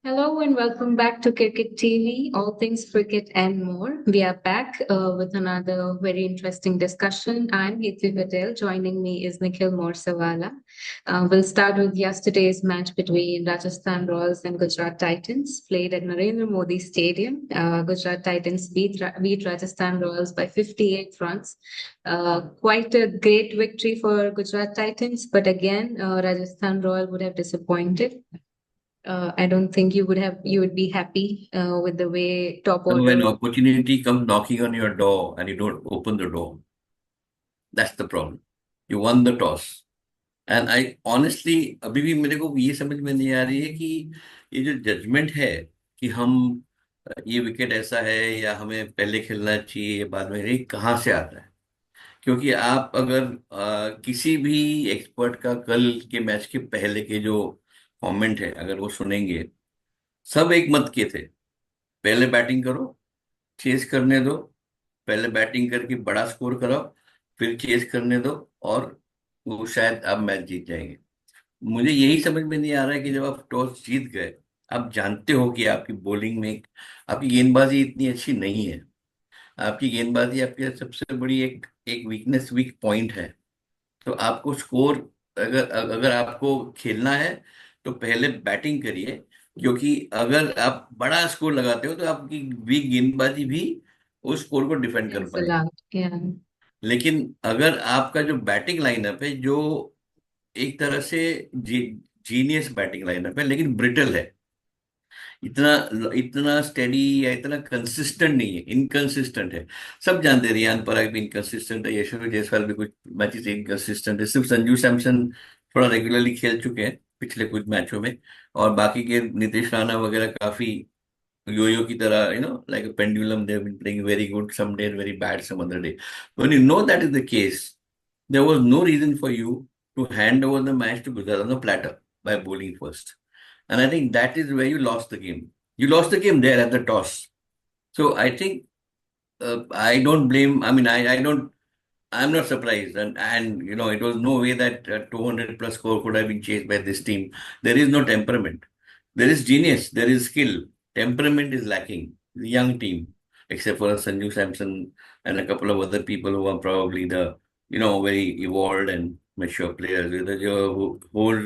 Hello and welcome back to Cricket TV, all things cricket and more. We are back with another very interesting discussion. I'm Hethi Patel. Joining me is Nikhil Morsawala. We'll start with yesterday's match between Rajasthan Royals and Gujarat Titans, played at Narendra Modi Stadium. Gujarat Titans beat Rajasthan Royals by 58 runs. Quite a great victory for Gujarat Titans, but again, Rajasthan Royal would have disappointed. I don't think you would be happy with the way top And when order. opportunity comes knocking on your door and you don't open the door, that's the problem. You won the toss. And I honestly अभी भी मेरे को ये समझ में नहीं आ रही है कि ये जो जजमेंट है कि हम ये विकेट ऐसा है या हमें पहले खेलना चाहिए या बाद में, ये कहाँ से आता है। क्योंकि आप अगर किसी भी एक्सपर्ट का कल के मैच के पहले के जो कमेंट है अगर वो सुनेंगे, सब एक मत के थे। पहले बैटिंग करो, चेस करने दो, पहले बैटिंग करके बड़ा स्कोर कराओ, फिर चेस करने दो, और वो शायद आप मैच जीत जाएंगे। मुझे यही समझ में नहीं आ रहा है कि जब आप टॉस जीत गए, आप जानते हो कि आपकी बॉलिंग में आपकी गेंदबाजी इतनी अच्छी नहीं है। आपकी गेंदबाजी आपकी सबसे बड़ी एक एक वीकनेस, वीक पॉइंट है। तो आपको स्कोर, अगर अगर आपको खेलना है तो पहले बैटिंग करिए। क्योंकि अगर आप बड़ा स्कोर लगाते हो तो आपकी वीक गेंदबाजी भी उस स्कोर को डिफेंड कर Cancel पाएगी। out. Yeah. लेकिन अगर आपका जो बैटिंग लाइनअप है, जो एक तरह से जीनियस बैटिंग लाइनअप है लेकिन ब्रिटल है, इतना इतना स्टेडी या इतना कंसिस्टेंट नहीं है, इनकंसिस्टेंट है। सब जानते हैं रियान पराग भी इनकंसिस्टेंट है, यशस्वी जायसवाल भी कुछ मैचेस इनकंसिस्टेंट है, सिर्फ संजू सैमसन थोड़ा रेगुलरली खेल चुके हैं पिछले कुछ मैचों में। और बाकी के नीतीश राणा वगैरह काफी yo-yo की तरह, like a pendulum, they've been playing very good some day and very bad some other day. When you know that is the case, there was no reason for you to hand over the match to Gujarat on the platter by bowling first. And I think that is where you lost the game. You lost the game there at the toss. So I think I don't blame. I mean, I don't. I'm not surprised, and it was no way that 200 plus score could have been chased by this team. There is no temperament. There is genius. There is skill. Temperament is lacking. The young team, except for Sanju Samson and a couple of other people who are probably the very evolved and mature players. There's a whole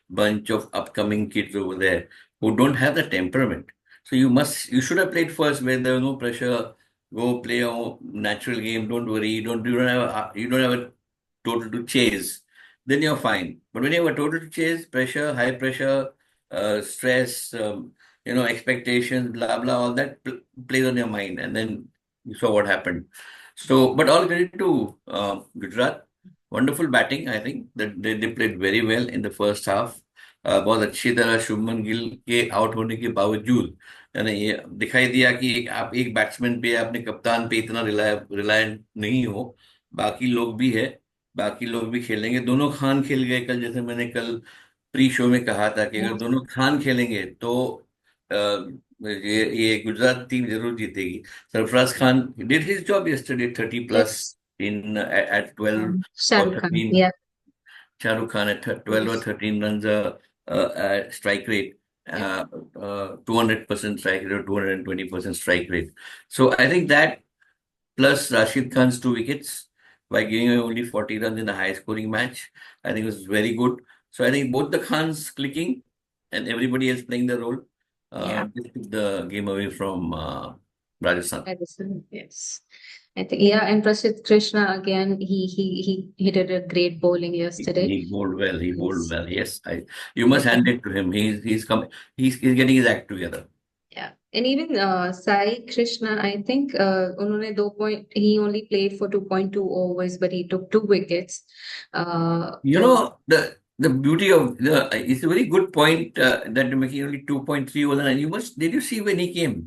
bunch of upcoming kids over there who don't have the temperament. So you should have played first where there was no pressure. Go play a natural game. Don't worry. You don't have a total to chase. Then you're fine. But when you have a total to chase, pressure, high pressure, stress, expectations, blah blah, all that plays on your mind, and then you saw what happened. So, but all credit to Gujarat. Wonderful batting, I think that they played very well in the first half. बहुत अच्छी तरह शुभमन गिल के out होने के बावजूद यानी ये दिखाई दिया कि आप एक बैट्समैन पे, अपने कप्तान पे इतना रिलायंट नहीं हो। बाकी लोग भी है, बाकी लोग भी खेलेंगे। दोनों खान खेल गए कल, जैसे मैंने कल प्री शो में कहा था कि अगर दोनों खान खेलेंगे तो अ, ये गुजरात टीम जरूर जीतेगी। Sarfaraz Khan did his job yesterday, 30 plus Yes. In eight 12 Shah और Rukh Khan. 13। Yeah. Shahrukh Khan at 12 or Yes. 13 runs strike rate, Yeah. 200% strike rate or 220% strike rate. So I think that plus Rashid Khan's 2 wickets by giving away only 40 runs in a high scoring match, I think was very good. So I think both the Khans clicking and everybody else playing the role Yeah. just took the game away from Rajasthan. Edison. Yes. I think, yeah, and Prasidh Krishna again. He did a great bowling yesterday. He bowled well. He bowled Yes. well. Yes, you must hand it to him. He's getting his act together. Yeah, and even Sai Krishna, I think उन्होंने 2 point. He only played for 2.2 overs, but he took 2 wickets. You So know, the beauty of it's a very good point that you're making. Only 2.3 over, and did you see when he came?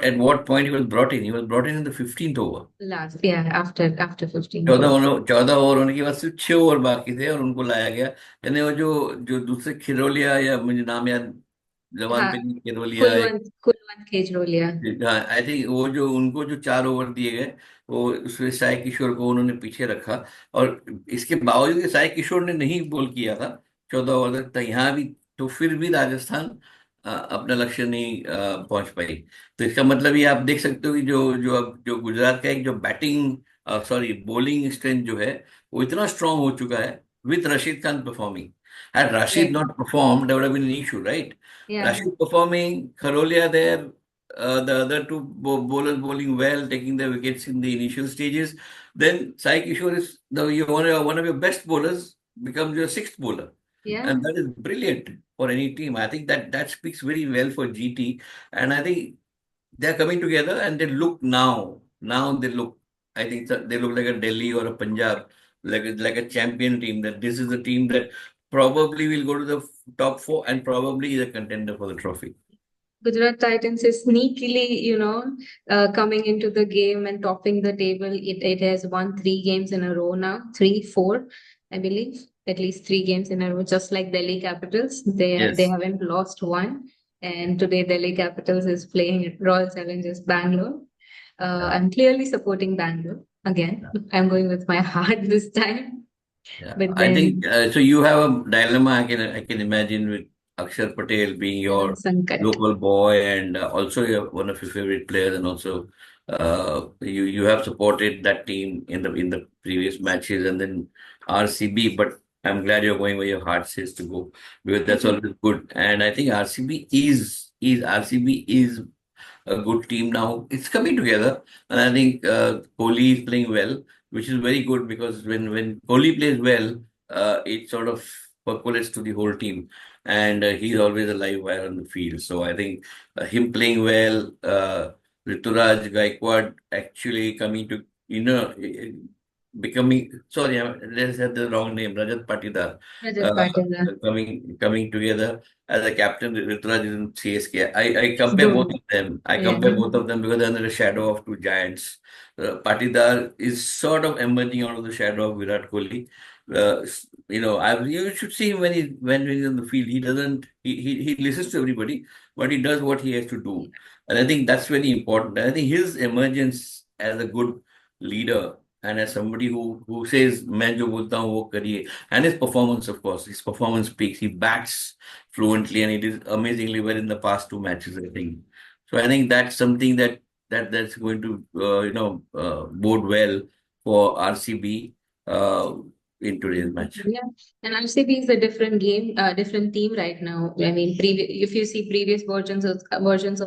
At what point he was brought in? He was brought in the 15th over. last, yeah, after 15 चौदह over. Over 14 over होने के बाद सिर्फ 6 over बाकी थे और उनको लाया गया। यानी वो जो जो दूसरे खिरोलिया, या मुझे नाम याद, जवान हाँ, पे नहीं, खिरोलिया, कुलवंत केजरीवाल. आई थिंक वो जो उनको जो 4 ओवर दिए गए, वो उसमें साई किशोर को उन्होंने पीछे रखा। और इसके बावजूद कि साई किशोर ने नहीं बॉल किया था 14 ओवर तक, तो यहाँ भी, तो फिर भी राजस्थान अपना लक्ष्य नहीं पहुंच पाई। तो इसका मतलब ये आप देख सकते हो कि जो जो अब जो गुजरात का एक जो बैटिंग, सॉरी बॉलिंग स्ट्रेंथ जो है, वो इतना स्ट्रांग हो चुका है with Rashid Khan performing. Had Rashid Correct. not performed, there would have been an issue, right? Yeah. Rashid performing, Kharolia there, the other two bowlers bowling well, taking the wickets in the initial stages. Then Sai Kishore is one of your best bowlers, becomes your sixth bowler. Yeah. And that is brilliant for any team. I think that speaks very well for GT. And I think they're coming together and they look now. Now they look, I think that they look like a Delhi or a Punjab, like a champion team. That this is a team that probably will go to the top four and probably is a contender for the trophy. Gujarat Titans is sneakily, coming into the game and topping the table. It has won 3 games in a row now, 3, 4, I believe, at least 3 games in a row, just like Delhi Capitals. They Yes. haven't lost one, and today Delhi Capitals is playing at Royal Challengers Bangalore. Yeah. I'm clearly supporting Bangalore again. I'm going with my heart this time, Yeah, but I think then so. You have a dilemma. I can imagine with Akshar Patel being and your Sankat. local boy and also one of your favorite players, and also you have supported that team in the previous matches, and then RCB. But I'm glad you're going where your heart says to go because I that's think always good. And I think RCB is a good team now. It's coming together, and I think Kohli is playing well, which is very good because when Kohli plays well, it sort of percolates to the whole team, and he's always a live wire on the field. So I think him playing well, Rituraj Gaikwad actually coming to becoming sorry, I said the wrong name, Rajat Patidar, Rajat uh, Patil. coming together as a captain. Rituraj is in CSK. I compare both Good. of them. I Yeah. compare both of them because they're under the shadow of two giants. Patidar is sort of emerging out of the shadow of Virat Kohli. You should see him when he's in the field. He doesn't. He listens to everybody, but he does what he has to do, and I think that's very important. And I think his emergence as a good leader and as somebody who says मैं जो बोलता हूँ वो करिए, and his performance, of course, his performance speaks. He bats fluently and he did amazingly well in the past two matches, I think. So I think that's something that's going to bode well for RCB uh, in today's match. Yeah, and RCB is a different game, different team right now. I mean, if you see previous versions of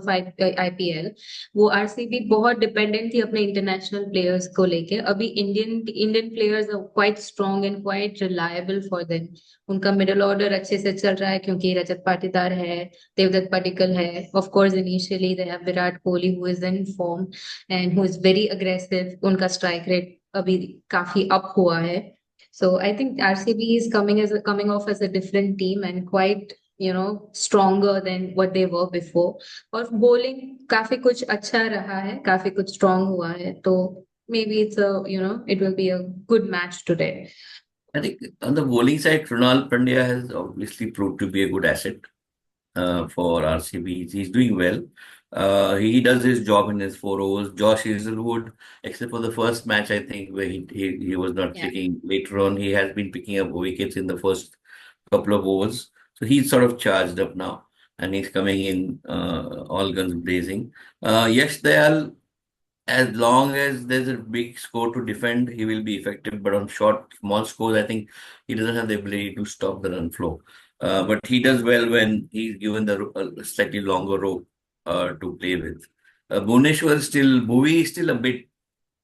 IPL, वो RCB बहुत dependent थी अपने international players को लेके. अभी Indian players are quite strong and quite reliable for them. उनका middle order अच्छे से चल रहा है क्योंकि रजत पाटीदार है, देवदत्त पडिक्कल है. Of course initially they have Virat Kohli who is in form and who is very aggressive. उनका स्ट्राइक रेट अभी काफी अप हुआ है. So I think RCB is coming off as a different team and quite stronger than what they were before. और bowling काफी कुछ अच्छा रहा है, काफी कुछ strong हुआ है. तो maybe it will be a good match today. I think on the bowling side, Krunal Pandya has obviously proved to be a good asset for RCB. He's doing well. He does his job in his 4 overs. Josh Hazelwood, except for the first match, I think, where he was not Yeah. clicking. Later on, he has been picking up wickets in the first couple of overs. So he's sort of charged up now, and he's coming in all guns blazing. Yes, Dayal, as long as there's a big score to defend, he will be effective. But on short, small scores, I think he doesn't have the ability to stop the run flow. But he does well when he's given the slightly longer rope to play with. Bhuvi is still a bit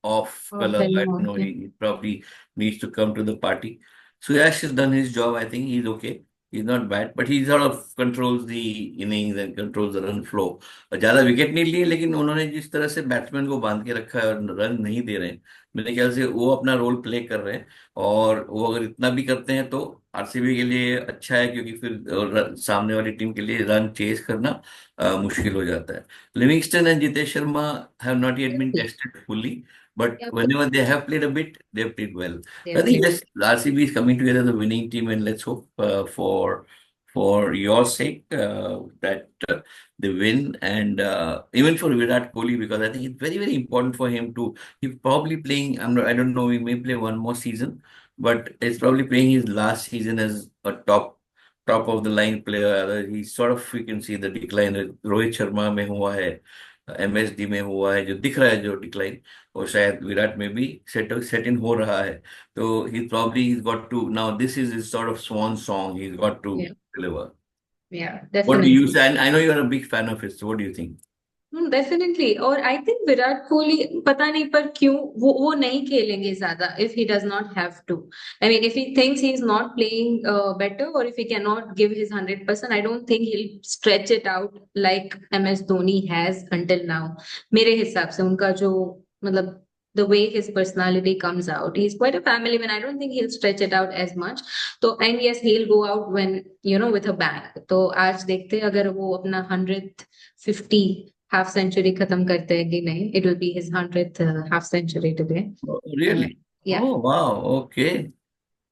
off color. Often I don't more. know. Yeah. He probably needs to come to the party. Suyash has done his job. I think he's okay. He's not bad, but he sort of controls the innings and controls the run flow. और ज्यादा wicket नहीं लिए, लेकिन उन्होंने जिस तरह से batsman को बांध के रखा है और रन नहीं दे रहे हैं, मेरे ख्याल से वो अपना रोल प्ले कर रहे हैं. और वो अगर इतना भी करते हैं तो आरसीबी के लिए अच्छा है, क्योंकि फिर सामने वाली टीम के लिए रन चेज करना मुश्किल हो जाता है. Livingstone and Jitesh Sharma have not yet been tested fully. But Yeah, but whenever they have played a bit, they've played well. they I have think played. yes, RCB is coming together as a winning team, and let's hope for your sake that they win, and even for Virat Kohli, because I think it's very very important for him to. He's probably playing. I don't know. He may play one more season, but it's probably playing his last season as a top top of the line player, he sort of you can see the decline Rohit Sharma में हुआ है, MSD में हुआ है, जो दिख रहा है जो डिक्लाइन, और शायद विराट में भी सेट इन हो रहा है. तो he probably he's got to now, this is his sort of swan song, he's got to Yeah, deliver. yeah, What do you definitely. say? I know you're a big fan of his, so what do you think? Definitely. और I think Virat Kohli पता नहीं पर क्यों वो नहीं खेलेंगे ज्यादा if he does not have to. I mean if he thinks he is not playing better और if he can not give his 100%, I don't think he stretch it out like MS Dhoni has until now. मेरे हिसाब से उनका जो मतलब the way his personality comes out, he's quite a family man. I don't think he'll stretch it out as much. तो and yes, he'll go out when with a bang. तो आज देखते हैं अगर वो अपना 150 हाफ सेंचुरी खत्म करते हैं कि नहीं। It will be his 100th half century today. Oh, really? या Oh, wow. Okay.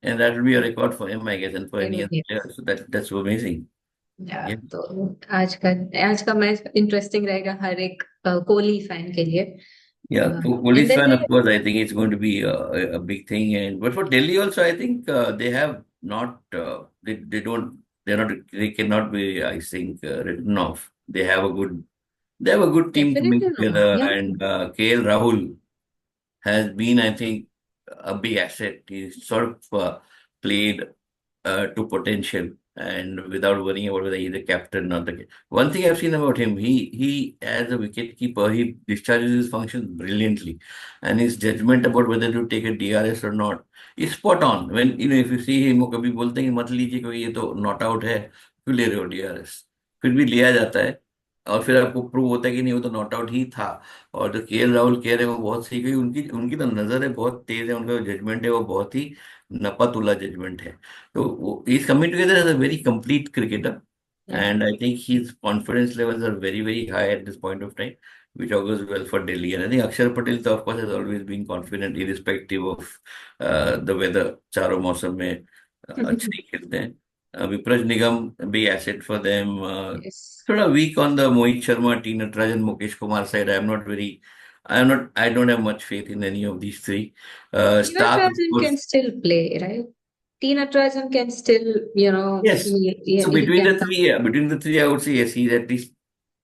And that will be a record for him, I guess, and for it any will other be. player. So that's so amazing. या Yeah. तो आज का match interesting रहेगा हर एक Kohli fan के लिए। Yeah. To and police then fan, of course, I think it's going to be a big thing. And but for Delhi also, I think they have not they don't they're not they cannot be, I think, written off. They have a good team coming definitely no together, या and KL Rahul has been, I think, a big asset. He's sort of played to potential and without worrying about whether he's the captain or the. One thing I've seen about him, he as a wicket keeper, he discharges his functions brilliantly, and his judgment about whether to take a DRS or not is spot on. When if you see him, वो कभी बोलते हैं कि मत लीजिए क्योंकि ये तो नॉट आउट है, क्यों ले रहे हो DRS, फिर भी लिया जाता है, और फिर आपको प्रूव होता है कि नहीं वो तो नॉट आउट ही था. और जो KL राहुल कह रहे हैं वो बहुत सही, क्योंकि उनकी उनकी तो नजर है बहुत तेज है, उनका जजमेंट है वो बहुत ही नपातुला जजमेंट है. So he's coming together as a very complete cricketer, या and I think his confidence levels are very, very high at this point of time, which augurs well for Delhi. And I think Akshar Patel, of course, has always been confident, irrespective of the weather. चारों मौसम में अच्छे ही खेलते हैं. विप्रज निगम, big asset for them. Yes. थोड़ा weak on the Mohit Sharma, T Natarajan, Mukesh Kumar side. I don't have much faith in any of these three. Stark, of Natarajan can course. still play, right? T Natarajan can still, Yes. So he can come between the three, I would say yes, he's at least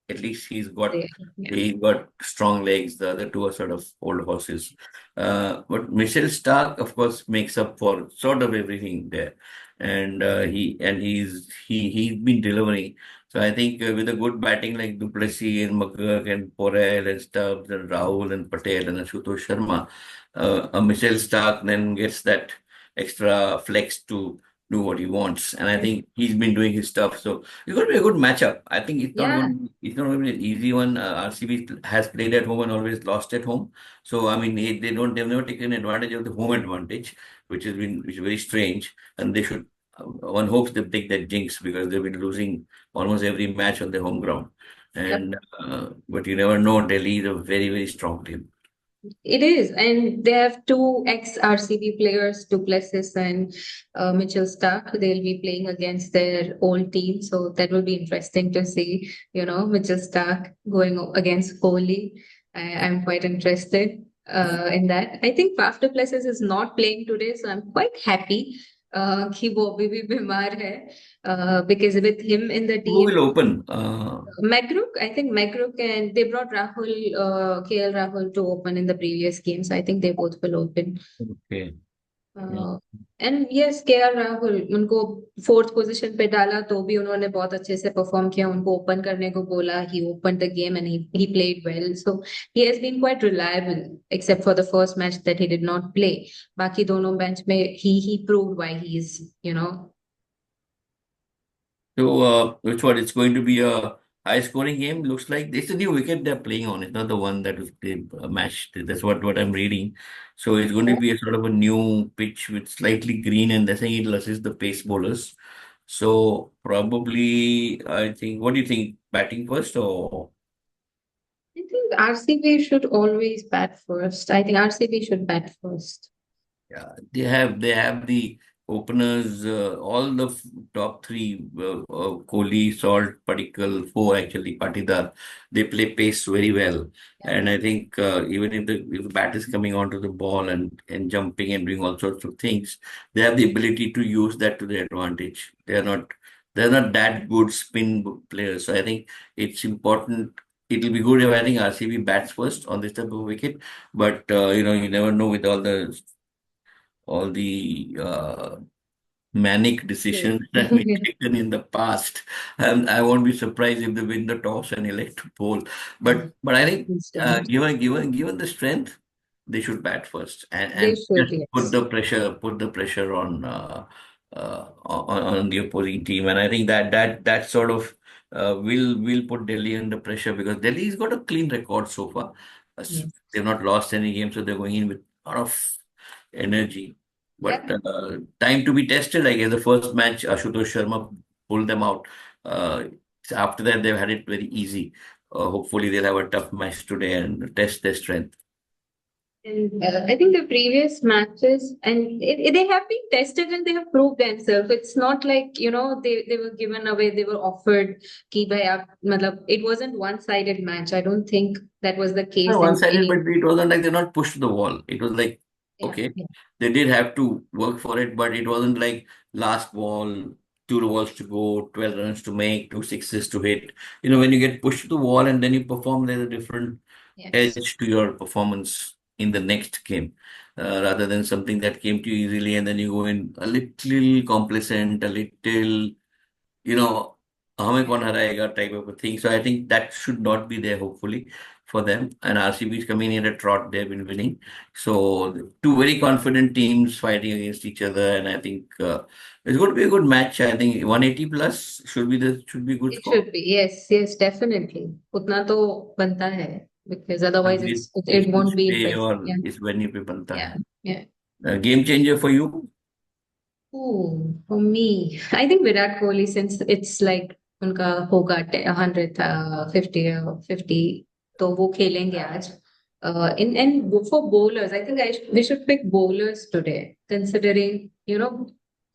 there. Yeah. he's got strong legs. The other two are sort of old horses. But Michelle Stark, of course, makes up for sort of everything there, and he's been delivering. So I think with a good batting like Duplessis and McGurk and Porel and Stubbs and Rahul and Patel and Ashutosh Sharma, a Michelle Stark then gets that extra flex to do what he wants, and I think he's been doing his stuff. So it's going to be a good matchup. I think Yeah. it's not going to be an easy one. RCB has played at home and always lost at home. So I mean, they've never taken advantage of the home advantage, which is very strange. And they should. One hopes they take that jinx because they've been losing almost every match on their home ground. Yep. And but you never know. Delhi is a very, very strong team. It is, and they have two ex-RCB players, Duplessis and Mitchell Stark. They'll be playing against their old team, so that will be interesting to see. Mitchell Stark going against Kohli. I'm quite interested in that. I think Faf Duplessis is not playing today, so I'm quite happy कि वो अभी भी बीमार है, because with him in the Who team. will open? Magruk, I think Magruk, and they brought KL Rahul to open in the previous games. I think they both will open. Okay. Yeah. Uh, and yes, KL Rahul, उनको fourth position पे डाला तो भी उन्होंने बहुत अच्छे से perform किया, उनको ओपन करने को बोला. He opened the game and he played well. So he has been quite reliable, except for the first match that he did not play. बाकी दोनों bench में he proved why he is, So, which one? It's going to be a high scoring game. Looks like it's a new wicket they're playing on. It's not the one that was played, matched. That's what I'm reading. So it's going to be a sort of a new pitch with slightly green, and they're saying it'll assist the pace bowlers. So probably, I think. What do you think? Batting first or? I think RCB should always bat first. I think RCB should bat first. Yeah, they have the openers, all the top three, Kohli, Salt, Padikkal, four actually, Patidar. They play pace very well, and I think even if the bat is coming onto the ball and jumping and doing all sorts of things, they have the ability to use that to their advantage. They are not they're not that good players. So I think it's important. It'll be good if I think RCB bats first on this type of wicket, but you never know with all the manic Yes. decisions that we've taken in the past. I won't be surprised if they win the toss and elect to bowl. But I think Understand. given the strength, they should bat first They and should, just yes. put the pressure on the opposing team. And I think that sort of will put Delhi under pressure because Delhi's got a clean record so far. Yes. They've not lost any game, so they're going in with a lot of energy. But Yeah. time to be tested, I guess. The first match, Ashutosh Sharma pulled them out. Uh, After that, they've had it very easy. Hopefully, they'll have a tough match today and test their strength. And I think the previous matches, and they have been tested and they have proved themselves. It's not like, they were given away, they were offered, ki bhai aap, matlab, it wasn't one-sided match. I don't think that was the case in One-sided, any. but it wasn't like they're not pushed to the wall. It was like, Yeah. okay, Yeah. they did have to work for it, but it wasn't like last ball, two balls to go, 12 runs to make, two sixes to hit. When you get pushed to the wall and then you perform, there's a different Yes. edge to your performance in the next game, rather than something that came to you easily and then you go in a little complacent, a little, you know, हमें कौन हराएगा type of a thing. So I think that should not be there, hopefully, for them. And RCB is coming in a trot. They've been winning. So two very confident teams fighting against each other, and I think it's going to be a good match. I think 180 plus should be good It score. should be. Yes, yes, definitely. Utna to banta hai because otherwise It, it it should won't be stay interesting. or Yeah. इस venue पे बनता Yeah. है. Yeah. Game changer for you? Oh, for me, I think Virat Kohli, since it's like उनका होगा 100 50 तो वो खेलेंगे आज. For bowlers, I think we should pick bowlers today, considering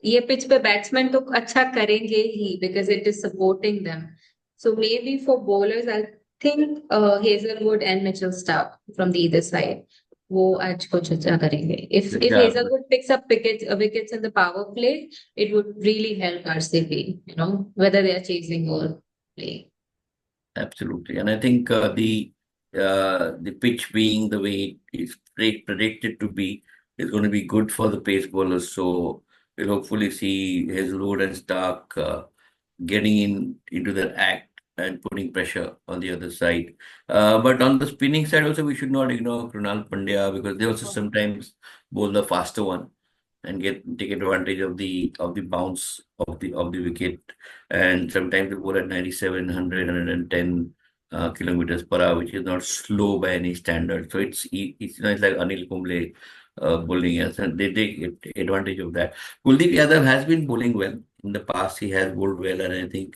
ये पिच पे बैट्समैन तो अच्छा करेंगे ही because it is supporting them. So maybe for bowlers, I think Hazelwood and Mitchell Stark from the either side. वो आज कुछ अच्छा करेंगे. If Yeah, Hazelwood picks up wickets in the power play, it would really help RCB, whether they are chasing or playing. absolutely. And I think the pitch being the way it is predicted to be is going to be good for the pace bowlers. So we'll hopefully see Hazelwood and Stark getting into their act and putting pressure on the other side. But on the spinning side also, we should not ignore Krunal Pandya because they also sometimes bowl the faster one and take advantage of the bounce of the wicket. And sometimes they bowl at 97, 100, kilometers per hour, which is not slow by any standard. So it's like Anil Kumble bowling, yes, and they take advantage of that. Kuldeep Yadav has been bowling well in the past. He has bowled well, and I think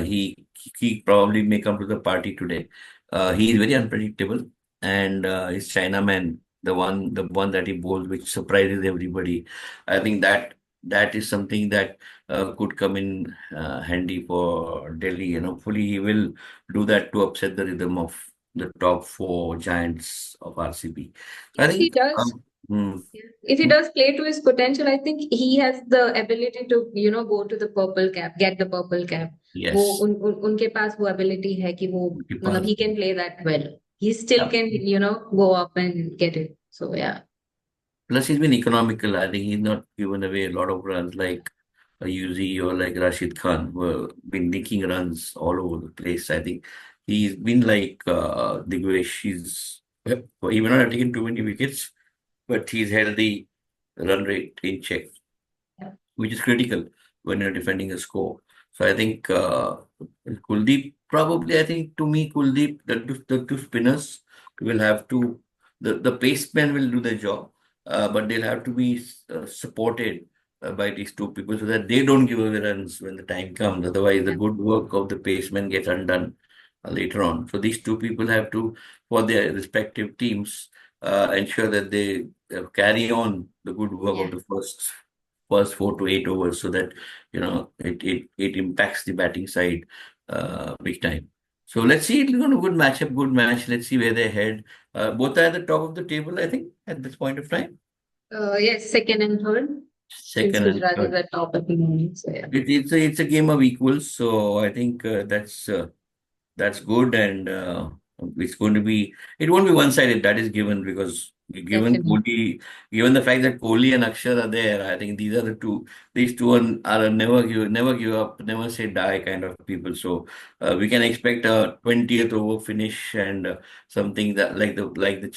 he probably may come to the party today. He is very unpredictable, and his Chinaman, the one that he bowls, which surprises everybody. I think that is something that could come in handy for Delhi, and hopefully he will do that to upset the rhythm of the top four giants of RCB. So I If he think, does, hmm, if he does play to his potential, I think he has the ability to, go to the purple cap, get the purple cap. वो yes, उनके पास वो ability है कि वो उनके मतलब पास he can play that well. He still can, go up and get it. So yeah. plus, he's been economical. I think he's not given away a lot of runs like a UZ or like Rashid Khan, who have been nicking runs all over the place. I think he's been like Digwesh. He may not have taken too many wickets, but he's held the run rate in check, which is critical when you're defending a score. So I think Kuldeep probably. I think to me Kuldeep the two spinners will have to the pacemen will do the job, but they'll have to be supported by these two people so that they don't give away runs when the time comes. Otherwise, the good work of the pacemen gets undone later on. So these two people have to, for their respective teams, ensure that they carry on the good work Yeah. of the first 4 to 8 overs so that it impacts the batting side big time. So let's see. It's going to good matchup, good match. Let's see where they head. Both are at the top of the table, I think, at this point of time. Yes, second and third. Since second and Gujarat is third. at top at the moment. So yeah. It's a game of equals, so I think that's good, and it's going to be. It won't be one-sided. That is given because given Definitely. Kohli, given the fact that Kohli and Akshar are there, I think these are the two. These two are a never give up, never say die kind of people. So we can expect a 20th over finish and something that like the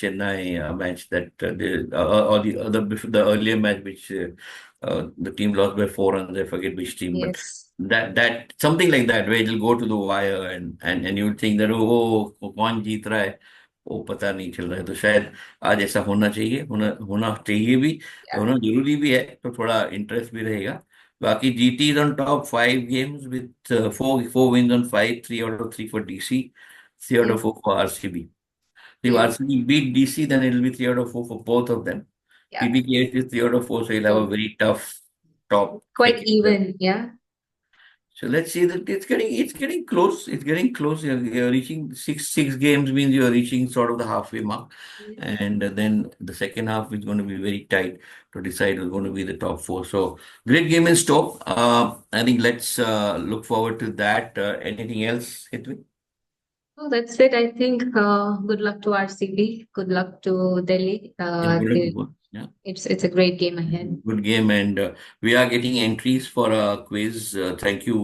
Chennai match that or the other before the earlier match which the team lost by 4 runs. I forget which team, but Yes. that something like that where it'll go to the wire and you'll think that कौन जीत रहा है वो पता नहीं चल रहा है तो शायद आज ऐसा होना चाहिए होना होना चाहिए भी Yeah. होना जरूरी भी है तो थोड़ा इंटरेस्ट भी रहेगा बाकी GT is on top 5 games with four wins on five, 3 out of 3 for DC, 3 out of 4 for RCB. If Yes. RCB beat DC, then it'll be 3 out of 4 for both of them. Yeah. PBKH is 3 out of 4, so you'll have a So very tough top quite second. even. Yeah. So let's see that it's getting close. It's getting close. You're reaching six games means you're reaching sort of the halfway mark, and then the second half is going to be very tight to decide who's going to be the top four. So great game in Stoke. I think let's look forward to that. Anything else, Hitwin? Oh, that's it. I think good luck to RCB. Good luck to Delhi. Yeah, good luck to both. Yeah. It's a great game ahead. Good game, and we are getting entries for a quiz. Thank you,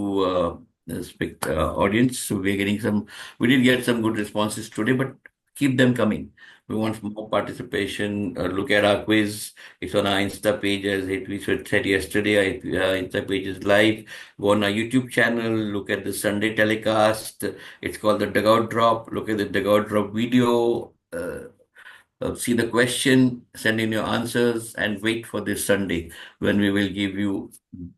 audience. So we're getting some. We did get some good responses today, but keep them coming. We Yeah. want more participation. Look at our quiz. It's on our Insta page, as we said yesterday. Our Insta page is live. Go on our YouTube channel. Look at the Sunday telecast. It's called the Dugout Drop. Look at the Dugout Drop video. See the question, send in your answers, and wait for this Sunday when we will give you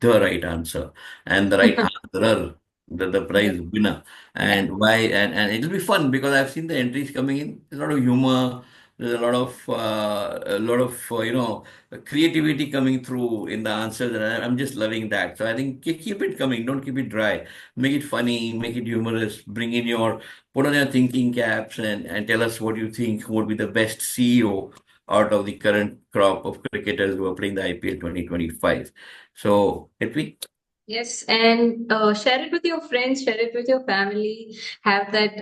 the right answer and the right answerer, the Yeah. prize winner. Yeah. And why? And it'll be fun because I've seen the entries coming in. There's a lot of humor. There's a lot of creativity coming through in the answers, and I'm just loving that. So I think keep it coming. Don't keep it dry. Make it funny. Make it humorous. Bring in your put on your thinking caps and tell us what you think would be the best CEO out of the current crop of cricketers who are playing the IPL 2025. So, Hetvi, Yes, and share it with your friends, share it with your family. Have that,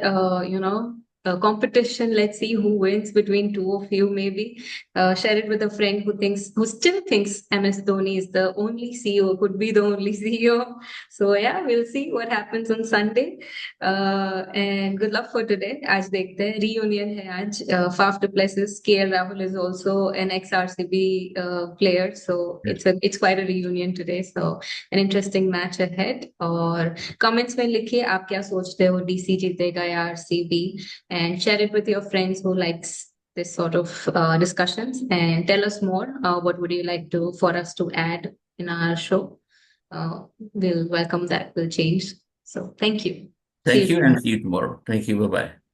competition. Let's see who wins between two of you, maybe. Share it with a friend who still thinks MS Dhoni is the only CEO, could be the only CEO. So yeah, we'll see what happens on Sunday. And good luck for today. आज देखते हैं reunion है आज. Faf du Plessis, KL Rahul is also an ex-RCB player, so yes. it's quite a reunion today. So an interesting match ahead. और comments में लिखिए आप क्या सोचते हो DC जीतेगा या RCB, and share it with your friends who likes this sort of discussions, and tell us more. What would you like to for us to add in our show? We'll welcome that. Will change. So thank you. See Thank you you and tomorrow. see you tomorrow. Thank you. Bye bye.